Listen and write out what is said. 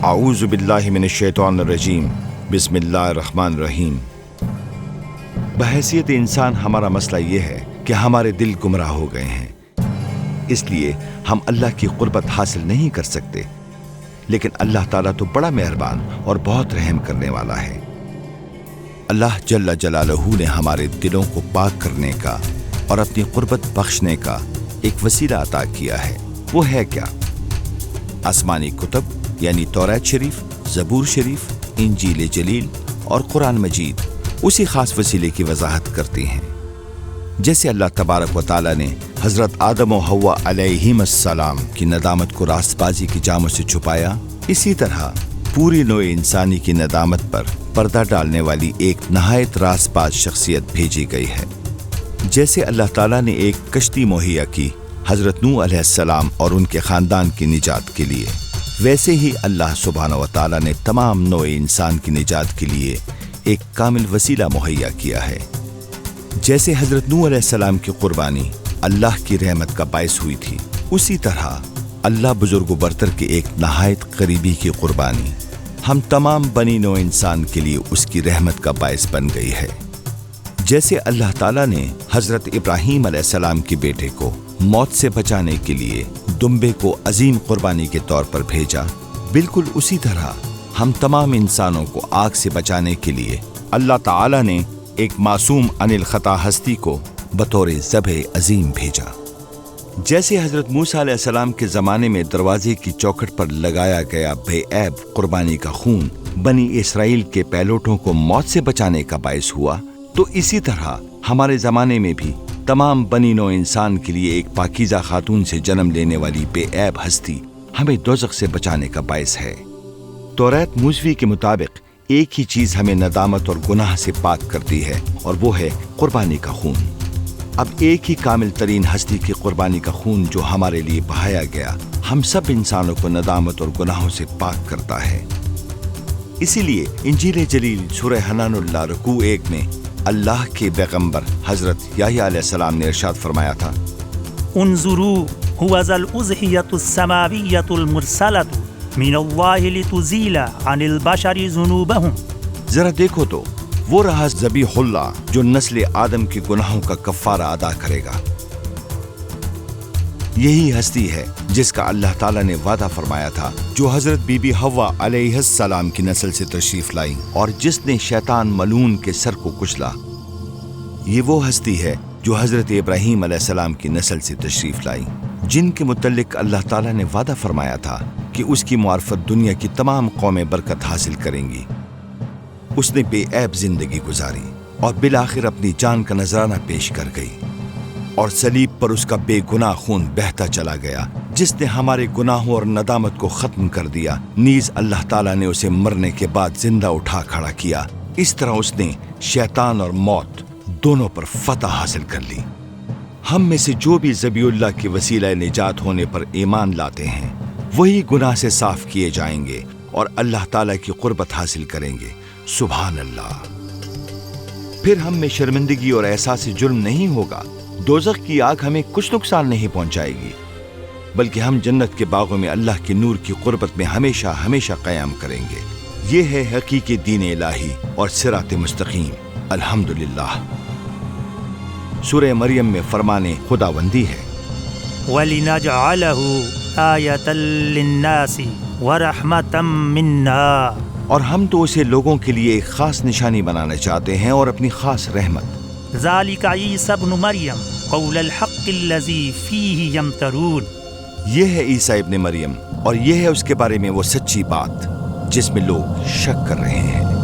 اعوذ باللہ من الشیطان الرجیم بسم اللہ الرحمن الرحیم۔ بحیثیت انسان ہمارا مسئلہ یہ ہے کہ ہمارے دل گمراہ ہو گئے ہیں، اس لیے ہم اللہ کی قربت حاصل نہیں کر سکتے، لیکن اللہ تعالیٰ تو بڑا مہربان اور بہت رحم کرنے والا ہے۔ اللہ جل جلالہ نے ہمارے دلوں کو پاک کرنے کا اور اپنی قربت بخشنے کا ایک وسیلہ عطا کیا ہے۔ وہ ہے کیا؟ آسمانی کتب یعنی توریت شریف، زبور شریف، انجیل جلیل اور قرآن مجید اسی خاص وسیلے کی وضاحت کرتی ہیں۔ جیسے اللہ تبارک و تعالیٰ نے حضرت آدم و حوا علیہم السلام کی ندامت کو راست بازی کی جاموں سے چھپایا، اسی طرح پوری نوع انسانی کی ندامت پر پردہ ڈالنے والی ایک نہایت راست باز شخصیت بھیجی گئی ہے۔ جیسے اللہ تعالیٰ نے ایک کشتی مہیا کی حضرت نوح علیہ السلام اور ان کے خاندان کی نجات کے لیے، ویسے ہی اللہ سبحانہ و تعالیٰ نے تمام نوع انسان کی نجات کے لیے ایک کامل وسیلہ مہیا کیا ہے۔ جیسے حضرت نوح علیہ السلام کی قربانی اللہ کی رحمت کا باعث ہوئی تھی، اسی طرح اللہ بزرگ و برتر کے ایک نہایت قریبی کی قربانی ہم تمام بنی نوع انسان کے لیے اس کی رحمت کا باعث بن گئی ہے۔ جیسے اللہ تعالیٰ نے حضرت ابراہیم علیہ السلام کے بیٹے کو موت سے بچانے کے لیے دمبے کو عظیم قربانی کے طور پر بھیجا، بالکل اسی طرح ہم تمام انسانوں کو آگ سے بچانے کے لیے اللہ تعالیٰ نے ایک معصوم عن الخطا ہستی کو بطور ذبح عظیم بھیجا۔ جیسے حضرت موسیٰ علیہ السلام کے زمانے میں دروازے کی چوکھٹ پر لگایا گیا بے عیب قربانی کا خون بنی اسرائیل کے پیلوٹوں کو موت سے بچانے کا باعث ہوا، تو اسی طرح ہمارے زمانے میں بھی تمام بنی نوع انسان کے لیے ایک پاکیزہ خاتون سے جنم لینے والی بے عیب ہستی ہمیں دوزخ سے بچانے کا باعث ہے۔ توریت موسوی کے مطابق ایک ہی چیز ہمیں ندامت اور گناہ سے پاک کرتی ہے، اور وہ ہے قربانی کا خون۔ اب ایک ہی کامل ترین ہستی کی قربانی کا خون جو ہمارے لیے بہایا گیا، ہم سب انسانوں کو ندامت اور گناہوں سے پاک کرتا ہے۔ اسی لیے انجیل جلیل سورہ حنان اللہ رکوع 1 میں اللہ کے پیغمبر حضرت یحییٰ علیہ السلام نے ارشاد فرمایا تھا، انظروا هو ذا الأضحية السماوية المرسلة من الله لتزيل عن البشر ذنوبهم۔ ذرا دیکھو تو وہ رہا ذبیح اللہ جو نسل آدم کے گناہوں کا کفارہ ادا کرے گا۔ یہی ہستی ہے جس کا اللہ تعالیٰ نے وعدہ فرمایا تھا، جو حضرت بی بی حوا علیہ السلام کی نسل سے تشریف لائی اور جس نے شیطان ملعون کے سر کو کچلا۔ یہ وہ ہستی ہے جو حضرت ابراہیم علیہ السلام کی نسل سے تشریف لائی، جن کے متعلق اللہ تعالیٰ نے وعدہ فرمایا تھا کہ اس کی معرفت دنیا کی تمام قومیں برکت حاصل کریں گی۔ اس نے بے عیب زندگی گزاری اور بالآخر اپنی جان کا نذرانہ پیش کر گئی، اور صلیب پر اس کا بے گناہ خون بہتا چلا گیا، جس نے ہمارے گناہوں اور ندامت کو ختم کر دیا۔ نیز اللہ تعالیٰ نے اسے مرنے کے بعد زندہ اٹھا کھڑا کیا۔ اس طرح اس نے شیطان اور موت دونوں پر فتح حاصل کر لی۔ ہم میں سے جو بھی ذبیح اللہ کے وسیلہ نجات ہونے پر ایمان لاتے ہیں، وہی گناہ سے صاف کیے جائیں گے اور اللہ تعالیٰ کی قربت حاصل کریں گے۔ سبحان اللہ۔ پھر ہم میں شرمندگی اور احساس جرم نہیں ہوگا، دوزخ کی آگ ہمیں کچھ نقصان نہیں پہنچائے گی، بلکہ ہم جنت کے باغوں میں اللہ کے نور کی قربت میں ہمیشہ ہمیشہ قیام کریں گے۔ یہ ہے حقیقی دین الہی اور صراط مستقیم۔ الحمدللہ۔ سورہ مریم میں فرمان خداوندی ہے، وَلِنَجْعَلَهُ آیَةً لِلنَّاسِ وَرَحْمَةً مِنَّا، اور ہم تو اسے لوگوں کے لیے ایک خاص نشانی بنانا چاہتے ہیں اور اپنی خاص رحمت۔ ذَلِكَ عِيسَى ابْنُ مَرْيَمَ قَوْلَ الْحَقِّ الَّذِي فِيهِ يَمْتَرُونَ۔ یہ ہے عیسیٰ ابن مریم، اور یہ ہے اس کے بارے میں وہ سچی بات جس میں لوگ شک کر رہے ہیں۔